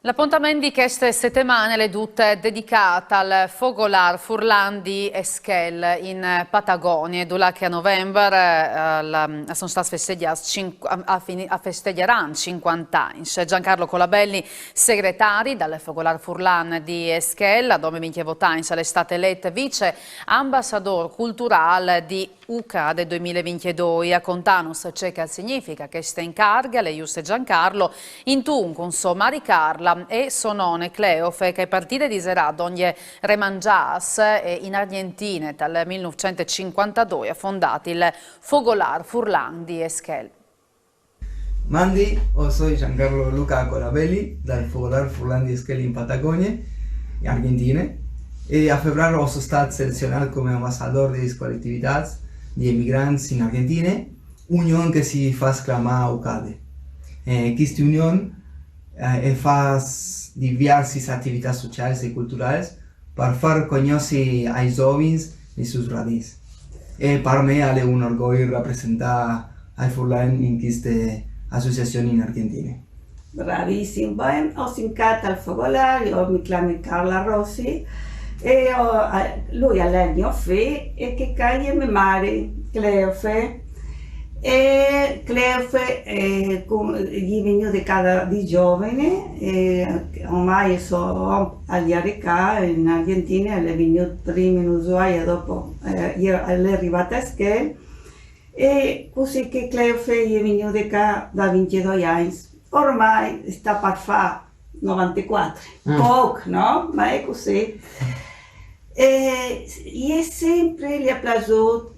L'appuntamento di queste settimane le tutte dedicata al Fogolar Furlan di Esquel in Patagonia, dove a novembre sono state festeggeranno 50 anni. Giancarlo Colabelli, segretario del Fogolar Furlan di Esquel, dove vince votato è stato eletto vice ambassador culturale di UCA del 2022. A contanus c'è che significa che sta in carga, le giuste Giancarlo, in Tuncun, Mari Carla e Sonone Cleofe, che partite di Serà ogni remangias e in Argentina dal 1952 ha fondato il Fogolar Furlan di Esquel. Mandi, soy Giancarlo Luca Colabelli del Fogolar Furlan di Esquel in Patagonia, in Argentina, e a febbraio sono stato selezionato come ambassador de colectividades de emigrantes in Argentina, unione che si fa chiamare UCADE. Questa unione fa diverse attività sociali e culturali per far conoscere ai giovani le sue radici. E per me è un orgoglio rappresentare ai Furlan in queste associazioni in Argentina. Bravissimo, ben, ho sincato al Fogolar, io mi chiamo Carla Rossi e lui ha l'Ennio Fe e che caglie mi mari Cleofe. E Cleofe è venuto di giovane, ormai sono agli Areca in Argentina, è venuto prima in Ushuaia, dopo è arrivata a Esquel, e così che Cleofe è venuto da 22 anni. Ormai sta per fare 94, poco, no? Ma è così. E sempre gli è piaciuto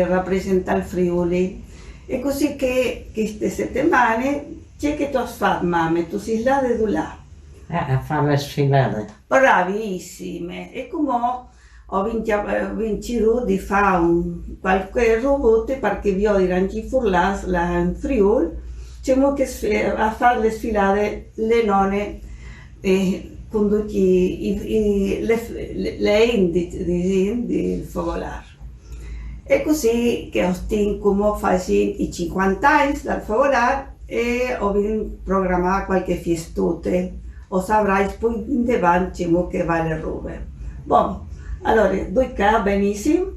rappresenta il Friuli, e così che queste settimane c'è che tu fai, mamma, tu sei là e tu là. A fare le sfilate. Bravissime, e come ho vinto di fare qualche robot perché vi ho di Ranci Furlan là in Friuli, c'è che a fare le sfilate le nonne con tutti le indici del Fogolar. E così che ho come faccio i 50 anni dal Fogolar e ho programmato qualche festute, o saprai poi in davanti che va le robe. Bon, allora, due benissimo,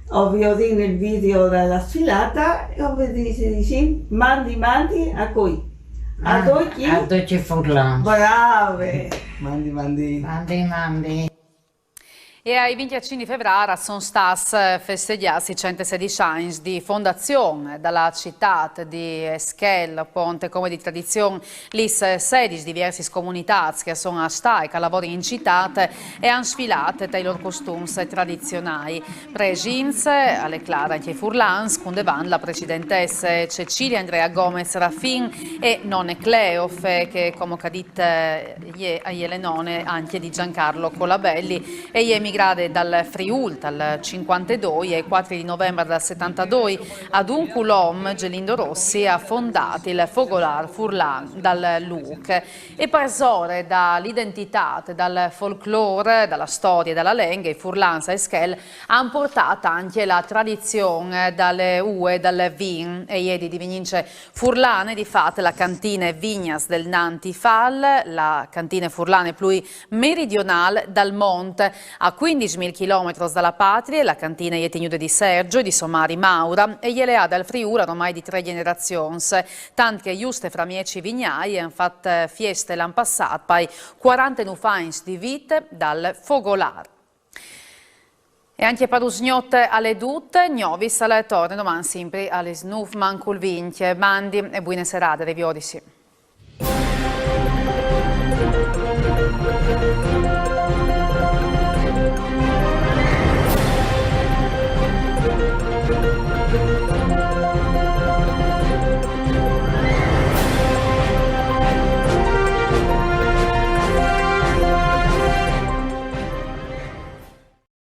ho visto nel video della sfilata e ho detto, mandi a cui? A Doci? A Doci Furlan. Brave! Mandi. E ai 25 di febbraio sono stati festeggiati i 116 anni di fondazione dalla città di Esquel, ponte come di tradizione, le 16 diverse comunità che sono state, che lavorano in città e hanno sfilato dai loro costumi tradizionali. Presins, alle Clara anche Furlans, con davanti la presidentessa Cecilia Andrea Gomez Raffin e nonne Cleofe, che come ha detto le nonne anche di Giancarlo Colabelli, e gli emigrati dal Friuli dal 52 e 4 di novembre del 72 ad un culom Gelindo Rossi ha fondato il Fogolar Furlan dal LUC e presore dall'identità, dal folklore, dalla storia e dalla lingua, i Furlan a Esquel hanno portato anche la tradizione dalle UE, dal vin e ieri di Vinince Furlane di fatto la cantina Vignas del Nantifal, la cantina Furlane più meridionale dal Monte a 15.000 km dalla patria, la cantina è tenuta di Sergio e di Somari Maura e gliele ha dal Friuli ormai di 3 generazioni, tanto che giuste fra mieci vignai hanno fatto feste l'anno passato per 49 anni di vita dal Fogolar. E anche per usgnotte alle dutte, Gnovis alle torne domani sempre alle Snufman col Vinche, Mandi e buone serate, Reviodisi.